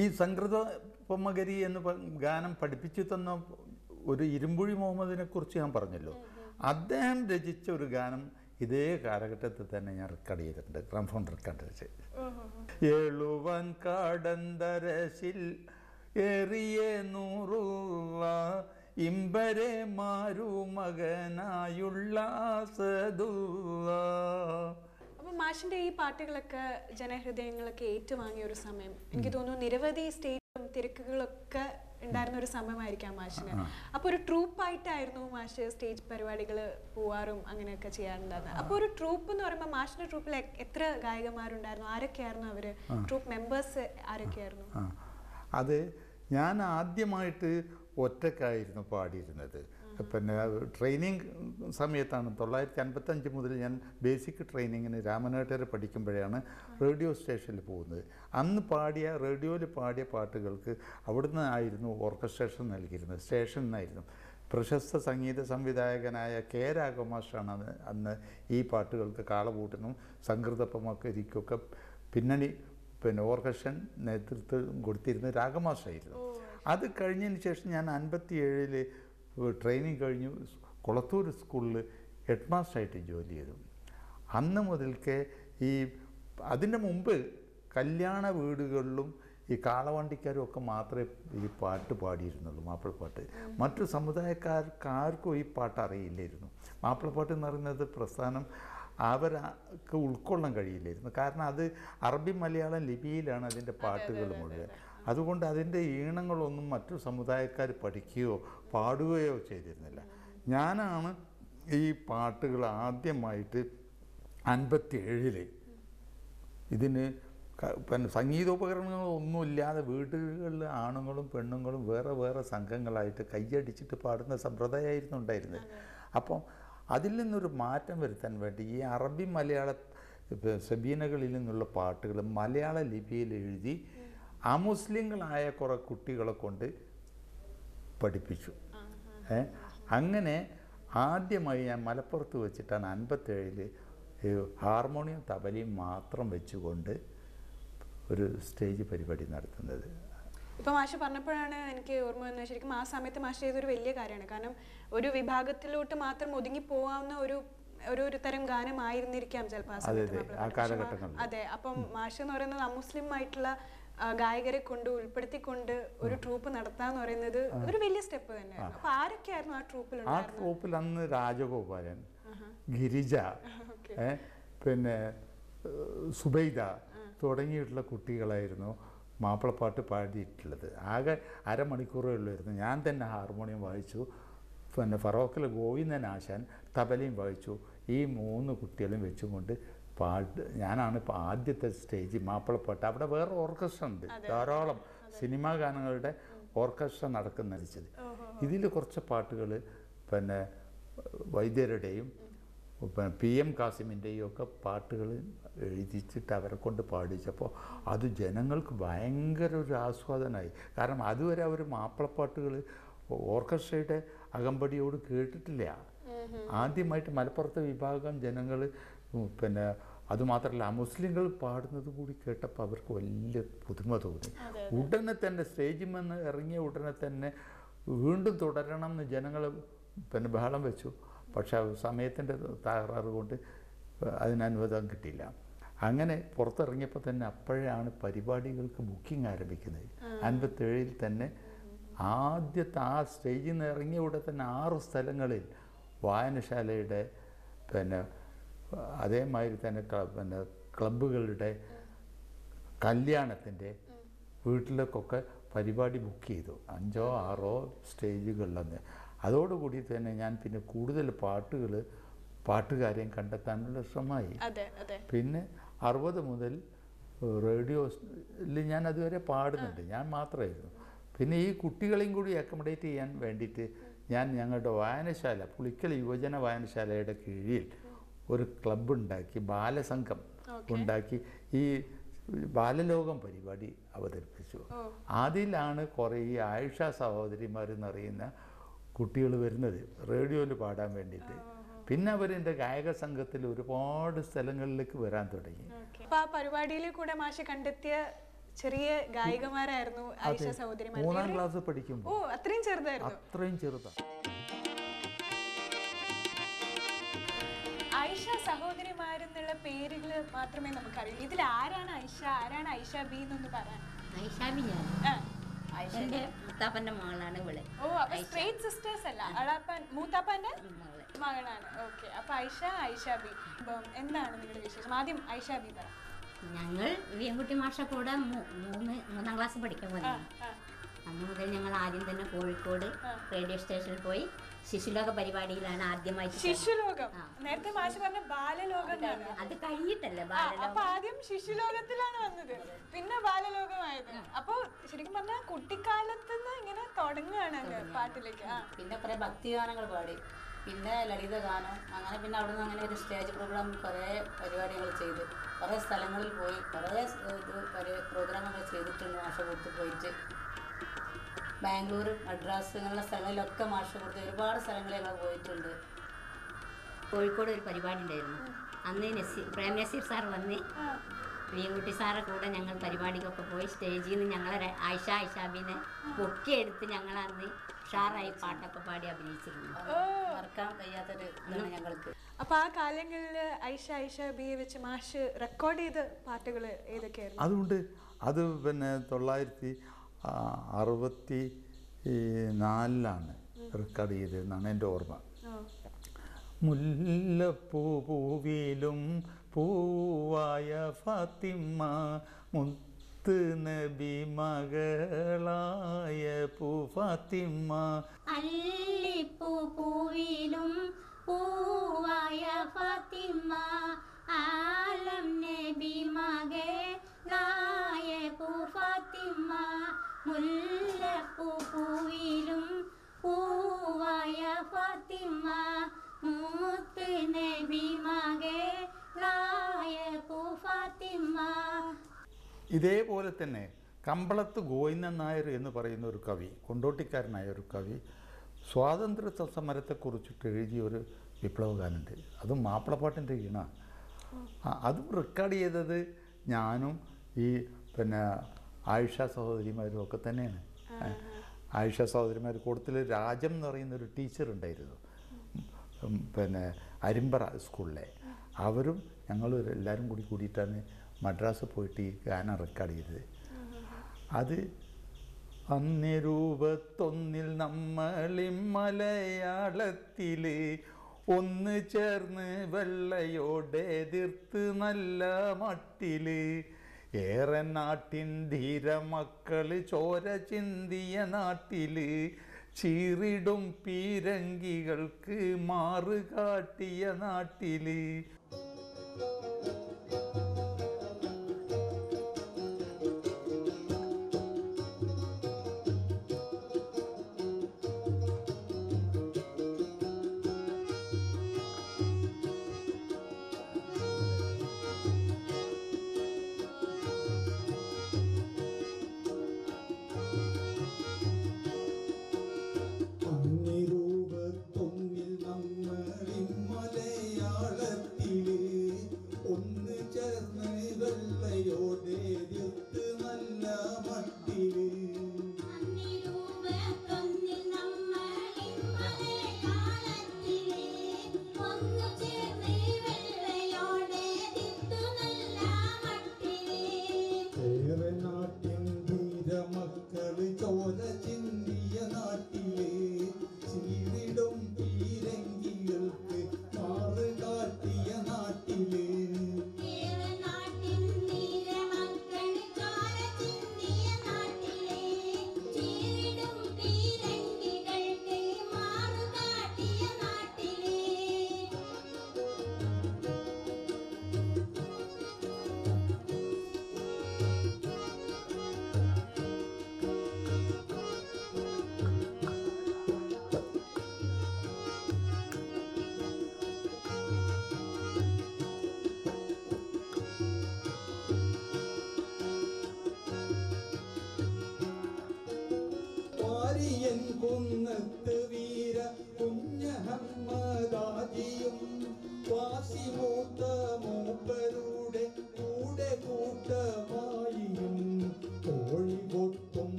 ഈ സംഗീത പൊമ്മഗരി എന്ന് ഗാനം പഠിപ്പിച്ചു തന്ന ഒരു ഇരുമ്പുഴി മുഹമ്മദിനെ കുറിച്ച് ഞാൻ പറഞ്ഞല്ലോ. അദ്ദേഹം രചിച്ച ഒരു ഗാനം ഇതേ കാലഘട്ടത്തിൽ തന്നെ ഞാൻ റെക്കോർഡ് ചെയ്തിട്ടുണ്ട്, ഗ്രാമഫോൺ റെക്കോർഡ് വെച്ച്. എഴുവൻ കാടന്തരശിൽ ഏറിയ നൂറുള്ള ഇമ്പരെ മാരുമകനായുള്ള സദുള്ള. അപ്പോൾ മാഷിന്റെ ഈ പാട്ടുകളൊക്കെ ജനഹൃദയങ്ങളൊക്കെ ഏറ്റുവാങ്ങിയ ഒരു സമയം, എനിക്ക് തോന്നുന്നു നിരവധി സ്റ്റേജും തിരക്കുകളൊക്കെ ഉണ്ടായിരുന്ന ഒരു സമയമായിരിക്കാം മാഷിന്. അപ്പോൾ ഒരു ട്രൂപ്പായിട്ടായിരുന്നു മാഷ് സ്റ്റേജ് പരിപാടികൾ പോവാറും അങ്ങനെയൊക്കെ ചെയ്യാറുണ്ടായിരുന്നത്. അപ്പോൾ ഒരു ട്രൂപ്പ് എന്ന് പറയുമ്പോൾ മാഷിന്റെ ട്രൂപ്പിൽ എത്ര ഗായകന്മാരുണ്ടായിരുന്നു, ആരൊക്കെയായിരുന്നു അവര്, ട്രൂപ്പ് മെമ്പേഴ്സ് ആരൊക്കെയായിരുന്നു? അത് ഞാൻ ആദ്യമായിട്ട് ഒറ്റക്കായിരുന്നു പാടിയിരുന്നത്. പിന്നെ ട്രെയിനിങ് സമയത്താണ് 1955 മുതൽ ഞാൻ ബേസിക് ട്രെയിനിങ്ങിന് രാമനാട്ടുകര പഠിക്കുമ്പോഴാണ് റേഡിയോ സ്റ്റേഷനിൽ പോകുന്നത്. അന്ന് റേഡിയോയിൽ പാടിയ പാട്ടുകൾക്ക് അവിടുന്ന് ആയിരുന്നു ഓർക്കസ്ട്രേഷൻ നൽകിയിരുന്നത്, സ്റ്റേഷനിൽ നിന്നായിരുന്നു. പ്രശസ്ത സംഗീത സംവിധായകനായ കെ രാഘവമാഷാണ് അന്ന് ഈ പാട്ടുകൾക്ക് കാളപൂട്ടിനും സംഗീതപ്പമക്കരിക്കൊക്കെ ഓർക്കസ്ട്രേഷൻ നേതൃത്വം കൊടുത്തിരുന്നത് രാഘവമാഷായിരുന്നു. അത് കഴിഞ്ഞതിന് ശേഷം ഞാൻ 57 ട്രെയിനിങ് കഴിഞ്ഞു കൊളത്തൂർ സ്കൂളിൽ ഹെഡ് മാസ്റ്ററായിട്ട് ജോലി ചെയ്തു. അന്ന് മുതൽക്കേ അതിൻ്റെ മുമ്പ് കല്യാണ വീടുകളിലും ഈ കാളവണ്ടിക്കാരും ഒക്കെ മാത്രമേ ഈ പാട്ട് പാടിയിരുന്നുള്ളൂ, മാപ്പിളപ്പാട്ട്. മറ്റു സമുദായക്കാർക്കും ഈ പാട്ട് അറിയില്ലായിരുന്നു. മാപ്പിളപ്പാട്ട് എന്ന് പറയുന്നത് പ്രസ്ഥാനം അവർക്ക് ഉൾക്കൊള്ളാൻ കഴിയില്ലായിരുന്നു. കാരണം അത് അറബി മലയാളം ലിപിയിലാണ് അതിൻ്റെ പാട്ടുകൾ മുഴുവൻ. അതുകൊണ്ട് അതിൻ്റെ ഈണങ്ങളൊന്നും മറ്റു സമുദായക്കാർ പഠിക്കുകയോ പാടുകയോ ചെയ്തിരുന്നില്ല. ഞാനാണ് ഈ പാട്ടുകൾ ആദ്യമായിട്ട് 57 ഇതിന് സംഗീതോപകരണങ്ങളൊന്നുമില്ലാതെ വീടുകളിൽ ആണുങ്ങളും പെണ്ണുങ്ങളും വേറെ വേറെ സംഘങ്ങളായിട്ട് കൈയടിച്ചിട്ട് പാടുന്ന സമ്പ്രദായമായിരുന്നു ഉണ്ടായിരുന്നത്. അപ്പം അതിൽ നിന്നൊരു മാറ്റം വരുത്താൻ വേണ്ടി ഈ അറബി മലയാള സബീനകളിൽ നിന്നുള്ള പാട്ടുകൾ മലയാള ലിപിയിൽ എഴുതി അമുസ്ലിങ്ങളായ കുറേ കുട്ടികളെ കൊണ്ട് പഠിപ്പിച്ചു. അങ്ങനെ ആദ്യമായി ഞാൻ മലപ്പുറത്ത് വെച്ചിട്ടാണ് 57 ഹാർമോണിയം തബലയും മാത്രം വെച്ചുകൊണ്ട് ഒരു സ്റ്റേജ് പരിപാടി നടത്തുന്നത്. ഇപ്പം മാഷ് പറഞ്ഞപ്പോഴാണ് എനിക്ക് ഓർമ്മ വന്നത്, ശരിക്കും ആ സമയത്ത് മാഷ് ചെയ്തൊരു വലിയ കാര്യമാണ്. കാരണം ഒരു വിഭാഗത്തിലോട്ട് മാത്രം ഒതുങ്ങി പോകാവുന്ന ഒരു തരം ഗാനമായിരുന്നിരിക്കാം ചിലപ്പോൾ ആ സമയത്ത്. അതെ. അപ്പം മാഷ് എന്ന് പറയുന്നത് അമുസ്ലിം ആയിട്ടുള്ള ഗായകരെ കൊണ്ട് ഉൾപ്പെടുത്തിക്കൊണ്ട് ഒരു ട്രൂപ്പ് നടത്താന്ന് പറയുന്നത് ഒരു വലിയ സ്റ്റെപ്പ് തന്നെയാണ്. അപ്പൊ ആരൊക്കെയായിരുന്നു ആ ട്രൂപ്പിൽ? ആ ട്രൂപ്പിൽ അന്ന് രാജഗോപാലൻ, ഗിരിജ, പിന്നെ സുബൈദ തുടങ്ങിയിട്ടുള്ള കുട്ടികളായിരുന്നു മാപ്പിളപ്പാട്ട് പാടിയിട്ടുള്ളത്. ആകെ അരമണിക്കൂറേ ഉള്ളായിരുന്നു. ഞാൻ തന്നെ ഹാർമോണിയം വായിച്ചു, പിന്നെ ഫറോക്കിലെ ഗോവിന്ദൻ ആശാൻ തബലയും വായിച്ചു. ഈ 3 കുട്ടികളും വെച്ചുകൊണ്ട് ഞാനാണ് ഇപ്പോൾ ആദ്യത്തെ സ്റ്റേജ് മാപ്പിളപ്പാട്ട്. അവിടെ വേറെ ഓർക്കസ്ട്ര ഉണ്ട്, ധാരാളം സിനിമാ ഗാനങ്ങളുടെ ഓർക്കസ്ട്ര നടക്കുന്നടിച്ചത്. ഇതിൽ കുറച്ച് പാട്ടുകൾ പിന്നെ വൈദ്യരുടെയും PM കാസിമിൻ്റെയും ഒക്കെ പാട്ടുകൾ എഴുതിച്ചിട്ട് അവരെ കൊണ്ട് പാടിച്ചപ്പോൾ അത് ജനങ്ങൾക്ക് ഭയങ്കര ഒരു ആസ്വാദനമായി. കാരണം അതുവരെ അവർ മാപ്പിളപ്പാട്ടുകൾ ഓർക്കസ്ട്രയുടെ അകമ്പടിയോട് കേട്ടിട്ടില്ല. ആദ്യമായിട്ട് മലപ്പുറത്തെ വിഭാഗം ജനങ്ങൾ പിന്നെ അതുമാത്രമല്ല മുസ്ലിങ്ങൾ പാടുന്നത് കൂടി കേട്ടപ്പോൾ അവർക്ക് വലിയ പുതുമ തോന്നി. ഉടനെ തന്നെ സ്റ്റേജിൽ നിന്ന് ഇറങ്ങിയ ഉടനെ തന്നെ വീണ്ടും തുടരണം എന്ന് ജനങ്ങൾ പിന്നെ ബഹളം വെച്ചു. പക്ഷെ സമയത്തിൻ്റെ തകരാറ് കൊണ്ട് അതിനനുവാദം കിട്ടിയില്ല. അങ്ങനെ പുറത്തിറങ്ങിയപ്പോൾ തന്നെ അപ്പോഴാണ് പരിപാടികൾക്ക് ബുക്കിംഗ് ആരംഭിക്കുന്നത്. 57 തന്നെ ആദ്യത്തെ ആ സ്റ്റേജിൽ നിന്ന് ഇറങ്ങിയ ഉടനെ തന്നെ 6 സ്ഥലങ്ങളിൽ വായനശാലയുടെ പിന്നെ അതേമാതിരി തന്നെ പിന്നെ ക്ലബ്ബുകളുടെ കല്യാണത്തിൻ്റെ വീട്ടിലേക്കൊക്കെ പരിപാടി ബുക്ക് ചെയ്തു. 5 or 6 സ്റ്റേജുകളിലെന്ന്. അതോടുകൂടി തന്നെ ഞാൻ പിന്നെ കൂടുതൽ പാട്ടുകാരെയും കണ്ടെത്താനുള്ള ശ്രമമായി. പിന്നെ 60 മുതൽ റേഡിയോയിൽ ഞാൻ അതുവരെ പാടുന്നുണ്ട്, ഞാൻ മാത്രമായിരുന്നു. പിന്നെ ഈ കുട്ടികളെയും കൂടി അക്കോമഡേറ്റ് ചെയ്യാൻ വേണ്ടിയിട്ട് ഞങ്ങളുടെ വായനശാല പുളിക്കൽ യുവജന വായനശാലയുടെ കീഴിൽ ഒരു ക്ലബ്ബ് ഉണ്ടാക്കി, ബാലസംഘം ഉണ്ടാക്കി ഈ ബാലലോകം പരിപാടി അവതരിപ്പിച്ചു. അതിലാണ് കുറേ ഈ ആയിഷ സഹോദരിമാരെന്നറിയുന്ന കുട്ടികൾ വരുന്നത് റേഡിയോയിൽ പാടാൻ വേണ്ടിയിട്ട്. പിന്നെ അവരെൻ്റെ ഗായക സംഘത്തിൽ ഒരുപാട് സ്ഥലങ്ങളിലേക്ക് വരാൻ തുടങ്ങി. അപ്പോൾ ആ പരിപാടിയിൽ കൂടെ മാഷ് കണ്ടെത്തിയ ചെറിയ ഗായികമാരായിരുന്നു ആയിഷ സഹോദരിമാർ. 3ാം ക്ലാസ് പഠിക്കുമ്പോൾ. ഓ, അത്രയും ചെറുതായിരുന്നു. അത്രയും ചെറുതാണ്. ആയിഷ സഹോദരിമാരെന്നുള്ള പേരുകൾ മാത്രമേ നമുക്കറിയൂ. ഇതിൽ ആരാണ് ആയിഷ, ആരാണ് ആയിഷ ബി എന്നൊന്ന് പറയാൻ? ഐഷാബി എന്റെ മുത്താപ്പന്റെ മകളാണ് ഇവള്. ഓ, അപ്പൊ സ്ട്രേറ്റ് സിസ്റ്റേഴ്സ് അല്ല, അളാപ്പൻ മൂത്താപ്പന്റെ മകളാണ്. ഓക്കെ. അപ്പൊ ആയിഷ, ആയിഷ ബി. എന്താണ് നിങ്ങളുടെ വിശേഷം? ആദ്യം ആയിഷ ബി പറ. ഞങ്ങൾ വീയൻകുട്ടി മാഷ കൂടെ 3ാം ക്ലാസ് പഠിക്കാൻ വന്നു. അന്ന് മുതൽ ഞങ്ങൾ ആദ്യം തന്നെ കോഴിക്കോട് റേഡിയോ സ്റ്റേഷനിൽ പോയി ശിശുലോക പരിപാടിയിലാണ് ആദ്യമായിട്ട്. ശിശുലോകം നേരത്തെ മാഷ് പറഞ്ഞ ബാലലോകം, അത് കഴിഞ്ഞിട്ടല്ലേ അപ്പൊ ആദ്യം ശിശുലോകത്തിലാണ് വന്നത്, പിന്നെ ബാലലോകമായത്. അപ്പൊ ശരിക്കും പറഞ്ഞാൽ കുട്ടിക്കാലത്ത് ഇങ്ങനെ തുടങ്ങുകയാണ് പാട്ടിലേക്ക്. പിന്നെ കുറെ ഭക്തിഗാനങ്ങൾ പാടി, പിന്നെ ലളിതഗാനം, അങ്ങനെ പിന്നെ അവിടെ നിന്ന് അങ്ങനെ ഒരു സ്റ്റേജ് പ്രോഗ്രാം കുറേ പരിപാടികൾ ചെയ്ത് കുറേ സ്ഥലങ്ങളിൽ പോയി കുറേ പ്രോഗ്രാമുകൾ ചെയ്തിട്ടുണ്ട്. മാഷ കൊടുത്ത് പോയിട്ട് ബാംഗ്ലൂർ, മദ്രാസ് ഇങ്ങനെയുള്ള സ്ഥലങ്ങളിലൊക്കെ മാഷ കൊടുത്ത് ഒരുപാട് സ്ഥലങ്ങളിൽ ഞങ്ങൾ പോയിട്ടുണ്ട്. കോഴിക്കോട് ഒരു പരിപാടി ഉണ്ടായിരുന്നു. അന്ന് പ്രേം നസീർ സാർ വന്ന് വീയൻകുട്ടി സാറെ കൂടെ ഞങ്ങൾ പരിപാടിക്കൊക്കെ പോയി സ്റ്റേജിൽ നിന്ന് ഞങ്ങളെ ആയിഷാബിനെ പൊക്കിയെടുത്ത് ഞങ്ങൾ അന്ന് ഉഷാറായി പാട്ടൊക്കെ പാടി അഭിനയിച്ചിരുന്നു. മറക്കാൻ കഴിയാത്തൊരു ഇതാണ് ഞങ്ങൾക്ക്. അപ്പൊ ആ കാലങ്ങളിൽ ആയിഷ ബിയെ വെച്ച് മാഷ് റെക്കോർഡ് ചെയ്ത പാട്ടുകൾ ഏതൊക്കെയായിരുന്നു? അതുകൊണ്ട് അത് പിന്നെ 1964 റെക്കോർഡ് ചെയ്തതെന്നാണ് എൻ്റെ ഓർമ്മ. മുല്ലപ്പൂ പൂവിലും പൂവായ ഫാത്തിമ, മുത്ത് നബി മകളായ പൂ ഫാത്തിമ. അല്ലിപ്പൂ പൂവിലും പൂവായ ഫാത്തിമ, ആലം നബി മകളായ പൂ ഫാത്തിമ. മുല്ലപ്പൂ പൂവിലും പൂവായ ഫാത്തിമ, മുത്ത് നബി മകളായ പൂ ഫാത്തിമ. ഇതേപോലെ തന്നെ കമ്പളത്ത് ഗോവിന്ദൻ നായർ എന്ന് പറയുന്ന ഒരു കവി, കൊണ്ടോട്ടിക്കാരനായ ഒരു കവി, സ്വാതന്ത്ര്യ സമരത്തെക്കുറിച്ചിട്ട് എഴുതിയ ഒരു വിപ്ലവഗാനുണ്ട്. അതും മാപ്പിളപ്പാട്ടിൻ്റെ ഈണ. അതും റെക്കോർഡ് ചെയ്തത് ഞാനും ഈ പിന്നെ ആയിഷ സഹോദരിമാരും ഒക്കെ തന്നെയാണ്. ആയിഷ സഹോദരിമാർ കൂട്ടത്തിൽ രാജം എന്ന് പറയുന്ന ഒരു ടീച്ചർ ഉണ്ടായിരുന്നു, പിന്നെ അരിമ്പറ സ്കൂളിലെ. അവരും ഞങ്ങളും എല്ലാവരും കൂടിയിട്ടാണ് മദ്രാസ് പോയിട്ട് ഈ ഗാനം റെക്കോർഡ് ചെയ്തത്. അത് അന്യരൂപത്തൊന്നിൽ നമ്മളിൽ മലയാളത്തിൽ ഒന്ന് ചേർന്ന് വെള്ളയോടെ എതിർത്ത് നല്ല മട്ടിൽ ഏറെ നാട്ടിൻ ധീരമക്കൾ ചോര ചിന്തിയ നാട്ടിൽ ചീറിടും പീരങ്കികൾക്ക് മാറുകാട്ടിയ നാട്ടിൽ.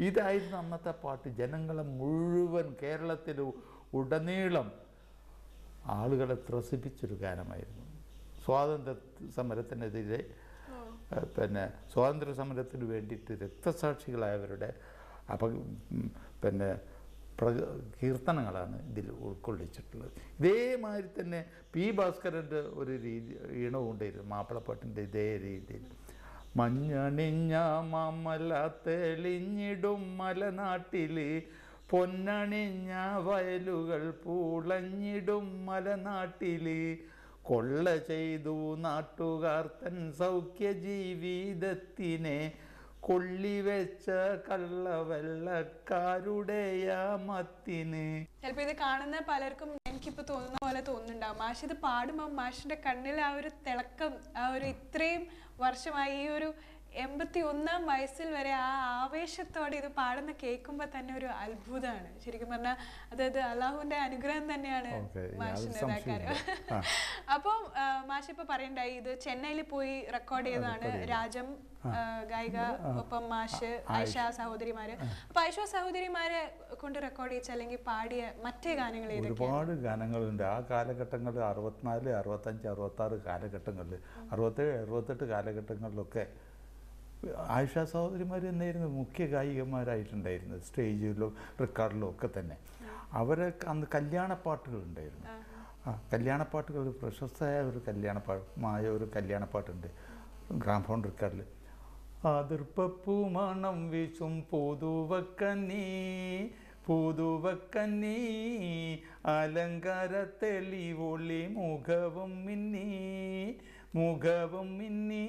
ഇതായിരുന്നു അന്നത്തെ പാട്ട്. ജനങ്ങളെ മുഴുവൻ കേരളത്തിൽ ഉടനീളം ആളുകളെ ത്രസിപ്പിച്ചൊരു ഗാനമായിരുന്നു. സ്വാതന്ത്ര്യ സമരത്തിനെതിരെ പിന്നെ സ്വാതന്ത്ര്യ സമരത്തിന് വേണ്ടിയിട്ട് രക്തസാക്ഷികളായവരുടെ പിന്നെ കീർത്തനങ്ങളാണ് ഇതിൽ ഉൾക്കൊള്ളിച്ചിട്ടുള്ളത്. ഇതേമാതിരി തന്നെ പി ഭാസ്കരൻ്റെ ഒരു ഈണവും ഉണ്ടായിരുന്നു മാപ്പിളപ്പാട്ടിൻ്റെ ഇതേ രീതിയിൽ. മഞ്ഞണിഞ്ഞ മാമല തെളിഞ്ഞിടും മലനാട്ടിൽ, പൊന്നണിഞ്ഞ വയലുകൾ പൂളഞ്ഞിടും മലനാട്ടിൽ, കൊള്ള ചെയ്തു നാട്ടുകാർ തൻ സൗഖ്യ ജീവിതത്തിനെ, കൊള്ളിവെച്ച കള്ളവെള്ളക്കാരുടെ യാമത്തിന്. ചിലപ്പോൾ ഇത് കാണുന്ന പലർക്കും എനിക്കിപ്പോൾ തോന്നുന്ന പോലെ തോന്നുന്നുണ്ടാവും. മാഷ് ഇത് പാടുമ്പോൾ മാഷിന്റെ കണ്ണിൽ ആ ഒരു തിളക്കം, ആ ഒരു ഇത്രയും വർഷമായി ഈ ഒരു 81-ാം വയസ്സിൽ വരെ ആ ആവേശത്തോടെ ഇത് പാടുന്ന കേൾക്കുമ്പോൾ തന്നെ ഒരു അത്ഭുതമാണ് ശരിക്കും പറഞ്ഞാൽ. അതായത് അള്ളാഹുവിന്റെ അനുഗ്രഹം തന്നെയാണ് മാഷിന്റെ കാര്യം. അപ്പം മാഷ് ഇപ്പൊ പറയണ്ടായി ഇത് ചെന്നൈയിൽ പോയി റെക്കോർഡ് ചെയ്തതാണ്. രാജം ഗായിക, ഒപ്പം മാഷ്, ആയിഷ സഹോദരിമാര്. അപ്പൊ ആയിഷ സഹോദരിമാരെ കൊണ്ട് റെക്കോർഡ് ചെയ്യിച്ച അല്ലെങ്കിൽ പാടിയ മറ്റേ ഗാനങ്ങൾ ഒരുപാട് ഗാനങ്ങളുണ്ട് ആ കാലഘട്ടങ്ങളിൽ. 64, 65, 66 കാലഘട്ടങ്ങളിൽ, 67, 68 കാലഘട്ടങ്ങളിലൊക്കെ ആയിഷ സഹോദരിമാർ തന്നെയായിരുന്നു മുഖ്യ ഗായികമാരായിട്ടുണ്ടായിരുന്നത്. സ്റ്റേജിലും റെക്കോർഡിലും ഒക്കെ തന്നെ. അവരൊക്കെ അന്ന് കല്യാണപ്പാട്ടുകളുണ്ടായിരുന്നു. കല്യാണപ്പാട്ടുകൾ പ്രശസ്തമായ ഒരു കല്യാണപ്പാട്ടുണ്ട് ഗ്രാമഫോൺ റെക്കോർഡിൽ. അതിർപ്പപ്പൂ മണം വീശും പുതുവക്കന്നീ പുതുവക്കന്നീ, അലങ്കാര തെളിവൊളി മുഖവും മിന്നി മുഖവും മിന്നി.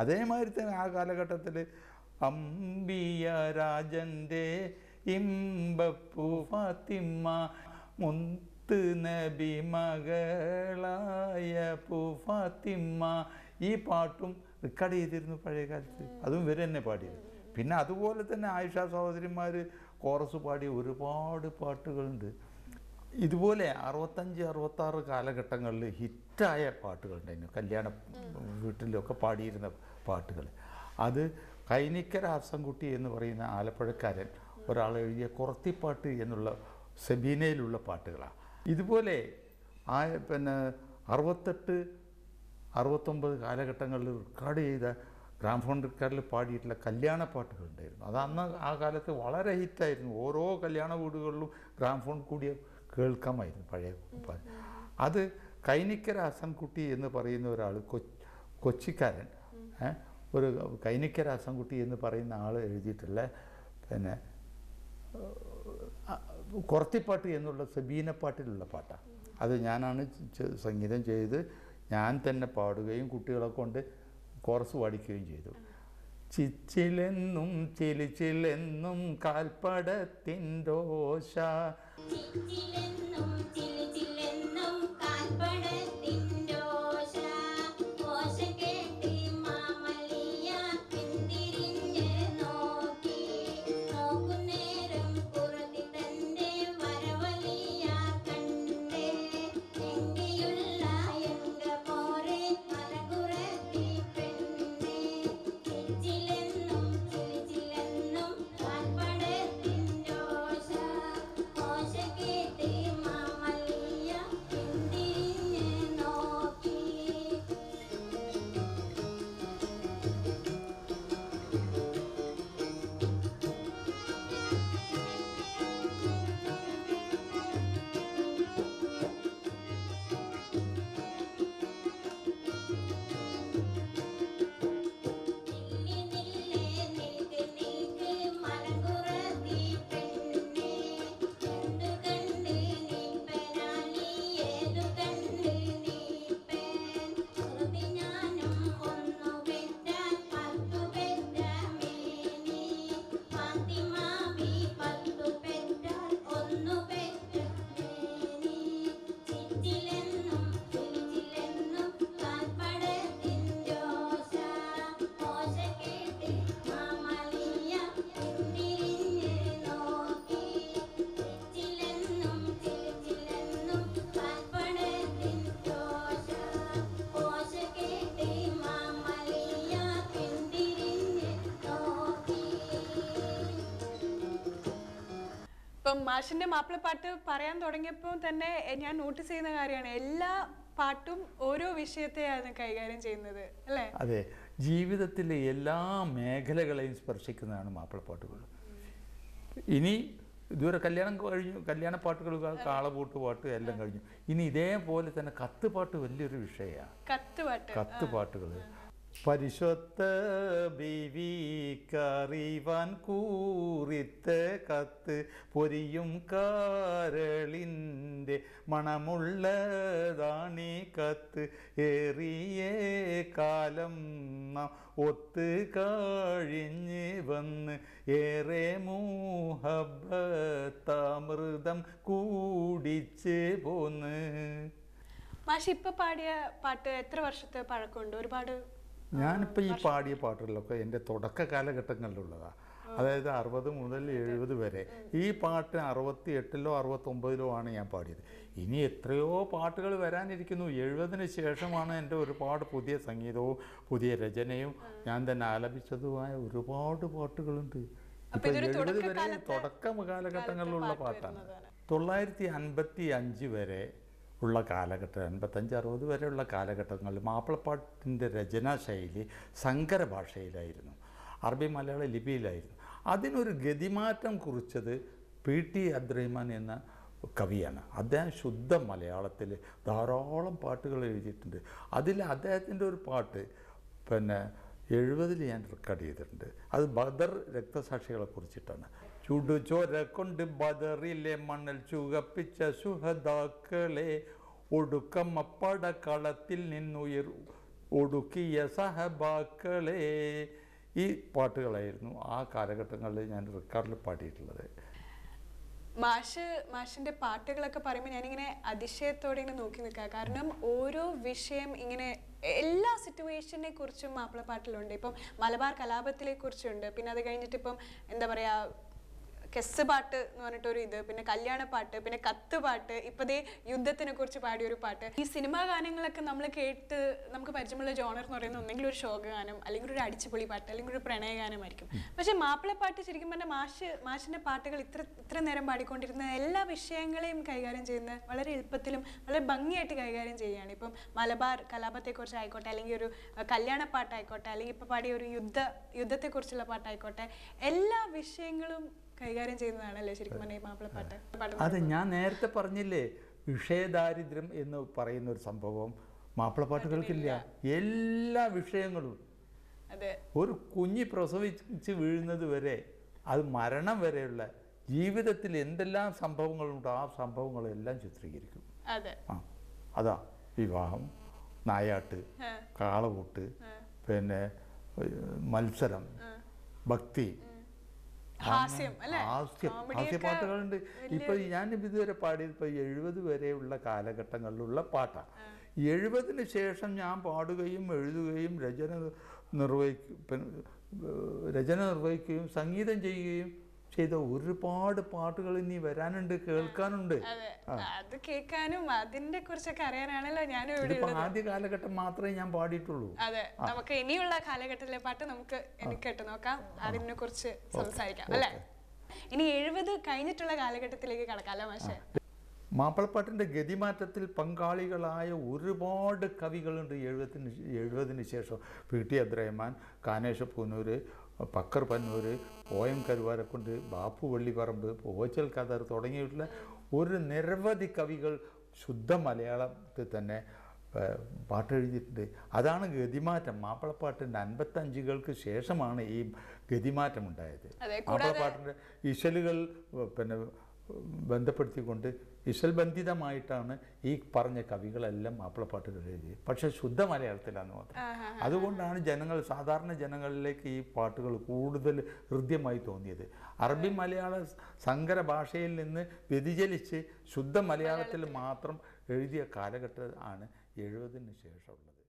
അതേമാതിരി തന്നെ ആ കാലഘട്ടത്തിൽ അംബിയ രാജൻ്റെ ഇമ്പപ്പൂ ഫാത്തിമ്മ, മുത്ത് നബി മകളായ പൂ ഫാത്തിമ്മ, ഈ പാട്ടും റെക്കോർഡ് ചെയ്തിരുന്നു പഴയ കാലത്ത്. അതും ഇവർ തന്നെ പാടിയത്. പിന്നെ അതുപോലെ തന്നെ ആയിഷ സഹോദരിമാർ കോറസ് പാടിയ ഒരുപാട് പാട്ടുകളുണ്ട്. ഇതുപോലെ 65, 66 കാലഘട്ടങ്ങളിൽ ഹിറ്റായ പാട്ടുകളുണ്ടായിരുന്നു. കല്യാണ വീട്ടിലൊക്കെ പാടിയിരുന്ന പാട്ടുകൾ. അത് കൈനിക്കര ഹസൻകുട്ടി എന്ന് പറയുന്ന ആലപ്പുഴക്കാരൻ ഒരാൾ എഴുതിയ കുറത്തിപ്പാട്ട് എന്നുള്ള സെബീനയിലുള്ള പാട്ടുകളാണ്. ഇതുപോലെ പിന്നെ 68, 69 കാലഘട്ടങ്ങളിൽ റെക്കോർഡ് ചെയ്ത ഗ്രാമഫോൺ റെക്കോർഡിൽ പാടിയിട്ടുള്ള കല്യാണ പാട്ടുകളുണ്ടായിരുന്നു. അത് അന്ന് ആ കാലത്ത് വളരെ ഹിറ്റായിരുന്നു. ഓരോ കല്യാണ വീടുകളിലും ഗ്രാമഫോൺ കൂടിയ കേൾക്കാമായിരുന്നു പഴയ പാട്ട്. അത് കൈനിക്കര ഹസൻകുട്ടി എന്ന് പറയുന്ന ഒരാൾ കൊച്ചിക്കാരൻ ഒരു കൈനിക്ക രാസൻകുട്ടി എന്ന് പറയുന്ന ആൾ എഴുതിയിട്ടുള്ള പിന്നെ കുറത്തിപ്പാട്ട് എന്നുള്ള സബീനപ്പാട്ടിലുള്ള പാട്ടാണ്. അത് ഞാനാണ് സംഗീതം ചെയ്ത് ഞാൻ തന്നെ പാടുകയും കുട്ടികളെ കൊണ്ട് കോറസ് പാടിക്കുകയും ചെയ്തു. ചിച്ചിലെന്നും ചിലിച്ചിലെന്നും കാൽപ്പടത്തിൻ്റെ ഓശ ഇപ്പം മാഷിന്റെ മാപ്പിളപ്പാട്ട് പറയാൻ തുടങ്ങിയപ്പോൾ തന്നെ ഞാൻ നോട്ടീസ് ചെയ്യുന്ന കാര്യമാണ് എല്ലാ പാട്ടും ഓരോ വിഷയത്തെയാണ് കൈകാര്യം ചെയ്യുന്നത് അല്ലേ? അതെ, ജീവിതത്തിലെ എല്ലാ മേഖലകളെയും സ്പർശിക്കുന്നതാണ് മാപ്പിളപ്പാട്ടുകൾ. ഇനി ഇതുവരെ കല്യാണം കഴിഞ്ഞു, കല്യാണപ്പാട്ടുകൾ, കാളപൂട്ട് പാട്ട് എല്ലാം കഴിഞ്ഞു. ഇനി ഇതേപോലെ തന്നെ കത്തുപാട്ട് വലിയൊരു വിഷയമാണ്. കത്തുപാട്ടുകൾ പരിശുദ്ധ ബീവിക്കറിവാൻ കൂറിത്ത് കത്ത് പൊരിയും കാരളിൻ്റെ മണമുള്ളതാണീ കത്ത് ഏറിയ കാലം ഒത്ത് കഴിഞ്ഞ് വന്ന് ഏറെ മൂഹബത്താമൃതം കൂടിച്ച് പോന്ന്. മാഷ് ഇപ്പൊ പാടിയ പാട്ട് എത്ര വർഷത്തെ പഴക്കമുണ്ട്? ഒരുപാട്. ഞാനിപ്പോൾ ഈ പാടിയ പാട്ടുകളിലൊക്കെ എൻ്റെ തുടക്ക കാലഘട്ടങ്ങളിലുള്ളതാണ്. അതായത് 60 മുതൽ 70 വരെ. ഈ പാട്ട് 68-ലോ 69-ലോ ആണ് ഞാൻ പാടിയത്. ഇനി എത്രയോ പാട്ടുകൾ വരാനിരിക്കുന്നു. 70-ന് ശേഷമാണ് എൻ്റെ ഒരുപാട് പുതിയ സംഗീതവും പുതിയ രചനയും ഞാൻ തന്നെ ആലപിച്ചതുമായ ഒരുപാട് പാട്ടുകളുണ്ട്. ഇപ്പം 70 വരെ തുടക്ക കാലഘട്ടങ്ങളിലുള്ള പാട്ടാണ്. 955 വരെ ഉള്ള കാലഘട്ടം, 55-60 വരെയുള്ള കാലഘട്ടങ്ങളിൽ മാപ്പിളപ്പാട്ടിൻ്റെ രചനാശൈലി സങ്കര ഭാഷയിലായിരുന്നു, അറബി മലയാള ലിപിയിലായിരുന്നു. അതിനൊരു ഗതിമാറ്റം കുറിച്ചത് PT അബ്ദുറഹ്മാൻ എന്ന കവിയാണ്. അദ്ദേഹം ശുദ്ധ മലയാളത്തിൽ ധാരാളം പാട്ടുകൾ എഴുതിയിട്ടുണ്ട്. അതിൽ അദ്ദേഹത്തിൻ്റെ ഒരു പാട്ട് പിന്നെ 70-ൽ ഞാൻ റെക്കോർഡ് ചെയ്തിട്ടുണ്ട്. അത് ബദർ രക്തസാക്ഷികളെ കുറിച്ചിട്ടാണ്. ചുടുചോര കൊണ്ട് ബദറിലെ മണൽ ചുകപ്പിച്ച സുഹദാക്കളെ ഒടുക്കമ്മപ്പട കളത്തിൽ നിന്നുയർ ഒടുക്കിയ സഹബാക്കളെ. ഈ പാട്ടുകളായിരുന്നു ആ കാലഘട്ടങ്ങളിൽ ഞാൻ റെക്കോർഡിൽ പാടിയിട്ടുള്ളത്. മാഷിന്റെ പാട്ടുകളൊക്കെ പറയുമ്പോൾ ഞാനിങ്ങനെ അതിശയത്തോടെ ഇങ്ങനെ നോക്കി നിൽക്കുക. കാരണം ഓരോ വിഷയം ഇങ്ങനെ എല്ലാ സിറ്റുവേഷനെ കുറിച്ചും മാപ്പിളപ്പാട്ടിലുണ്ട്. ഇപ്പം മലബാർ കലാപത്തിലെ കുറിച്ചുണ്ട്, പിന്നെ അത് കഴിഞ്ഞിട്ട് ഇപ്പം എന്താ പറയാ കെസ് പാട്ട് എന്ന് പറഞ്ഞിട്ടൊരു ഇത്, പിന്നെ കല്യാണപ്പാട്ട്, പിന്നെ കത്തുപാട്ട്, ഇപ്പതേ യുദ്ധത്തിനെ കുറിച്ച് പാടിയൊരു പാട്ട്. ഈ സിനിമാ ഗാനങ്ങളൊക്കെ നമ്മൾ കേട്ട് നമുക്ക് പരിചയമുള്ള ജോണർ എന്ന് പറയുന്നത് ഒന്നെങ്കിലും ഒരു ശോകഗാനം, അല്ലെങ്കിൽ ഒരു അടിച്ചുപൊളി പാട്ട്, അല്ലെങ്കിൽ ഒരു പ്രണയഗാനമായിരിക്കും. പക്ഷെ മാപ്പിളപ്പാട്ട് ശരിക്കും പറഞ്ഞാൽ മാഷിന്റെ പാട്ടുകൾ ഇത്ര നേരം പാടിക്കൊണ്ടിരുന്ന എല്ലാ വിഷയങ്ങളെയും കൈകാര്യം ചെയ്യുന്ന വളരെ എളുപ്പത്തിലും വളരെ ഭംഗിയായിട്ട് കൈകാര്യം ചെയ്യുകയാണ്. ഇപ്പം മലബാർ കലാപത്തെക്കുറിച്ച് ആയിക്കോട്ടെ, അല്ലെങ്കിൽ ഒരു കല്യാണപ്പാട്ടായിക്കോട്ടെ, അല്ലെങ്കിൽ ഇപ്പം പാടിയ ഒരു യുദ്ധത്തെക്കുറിച്ചുള്ള പാട്ടായിക്കോട്ടെ, എല്ലാ വിഷയങ്ങളും കൈകാര്യം ചെയ്യുന്നതാണല്ലേ ശരിക്കും പറഞ്ഞാൽ മാപ്പിളപ്പാട്ട്. അതെ, ഞാൻ നേരത്തെ പറഞ്ഞില്ലേ വിഷയദാരിദ്ര്യം എന്ന് പറയുന്ന ഒരു സംഭവം മാപ്പിളപ്പാട്ടുകൾക്കില്ല. എല്ലാ വിഷയങ്ങളും അതെ. ഒരു കുഞ്ഞ് പ്രസവിച്ച് വീഴുന്നത് വരെ, അത് മരണം വരെയുള്ള ജീവിതത്തിൽ എന്തെല്ലാം സംഭവങ്ങളുണ്ടോ ആ സംഭവങ്ങളെല്ലാം ചിത്രീകരിക്കും. അതെ. ആ അതാ വിവാഹം, നായാട്ട്, കാളകൂട്ട്, പിന്നെ മത്സരം, ഭക്തി, ഹാസ്യം അല്ലേ? ഹാസ്യപാട്ടുകളുണ്ട്. ഇപ്പൊ ഞാൻ ഇതുവരെ പാടിയത് ഇപ്പൊ 70 വരെയുള്ള കാലഘട്ടങ്ങളിലുള്ള പാട്ടാണ്. 70-ന് ശേഷം ഞാൻ പാടുകയും എഴുതുകയും രചന നിർവഹിക്കുകയും സംഗീതം ചെയ്യുകയും ചെയ്ത ഒരുപാട് പാട്ടുകൾ ഇനി വരാനുണ്ട്, കേൾക്കാനുണ്ട്. അത് കേൾക്കാനും അതിനെ കുറിച്ചൊക്കെ അറിയാനാണല്ലോ ഞാനും ഇവിടെ ഇതിപ്പോ ആദ്യ കാലഘട്ടം മാത്രമേ ഞാൻ പാടിയിട്ടുള്ളൂ. അതെ, നമുക്ക് ഇനിയുള്ള കാലഘട്ടത്തിലെ പാട്ട് നമുക്ക് കേട്ട് നോക്കാം, അതിനെ കുറിച്ച് സംസാരിക്കാം അല്ലേ? ഇനി 70 കഴിഞ്ഞിട്ടുള്ള കാലഘട്ടത്തിലേക്ക് കടക്കാലോ മാഷേ? മാപ്പിളപ്പാട്ടിൻ്റെ ഗതിമാറ്റത്തിൽ പങ്കാളികളായ ഒരുപാട് കവികളുണ്ട് 70-ന് ശേഷം. പി.ടി. അബ്ദുറഹ്മാൻ, കാനേശ പൂനൂര്, പക്കർ പന്നൂര്, OM കരുവാരക്കുണ്ട്, ബാപ്പു വള്ളിപ്പറമ്പ്, ഓച്ചൽ ഖദർ തുടങ്ങിയിട്ടുള്ള ഒരു നിരവധി കവികൾ ശുദ്ധ മലയാളത്തിൽ തന്നെ പാട്ടെഴുതിയിട്ടുണ്ട്. അതാണ് ഗതിമാറ്റം. മാപ്പിളപ്പാട്ടിൻ്റെ 55-കൾക്ക് ശേഷമാണ് ഈ ഗതിമാറ്റം ഉണ്ടായത്. മാപ്പിളപ്പാട്ടിൻ്റെ ഇശലുകൾ പിന്നെ ബന്ധപ്പെടുത്തിക്കൊണ്ട് ഇശൽബന്ധിതമായിട്ടാണ് ഈ പറഞ്ഞ കവികളെല്ലാം മാപ്പിളപ്പാട്ടുകൾ എഴുതിയത്. പക്ഷെ ശുദ്ധ മലയാളത്തിലാന്ന് മാത്രം. അതുകൊണ്ടാണ് സാധാരണ ജനങ്ങളിലേക്ക് ഈ പാട്ടുകൾ കൂടുതൽ ഹൃദ്യമായി തോന്നിയത്. അറബി മലയാള സങ്കര ഭാഷയിൽ നിന്ന് വ്യതിചലിച്ച് ശുദ്ധ മലയാളത്തിൽ മാത്രം എഴുതിയ കാലഘട്ടം ആണ് 70-ന് ശേഷമുള്ളത്.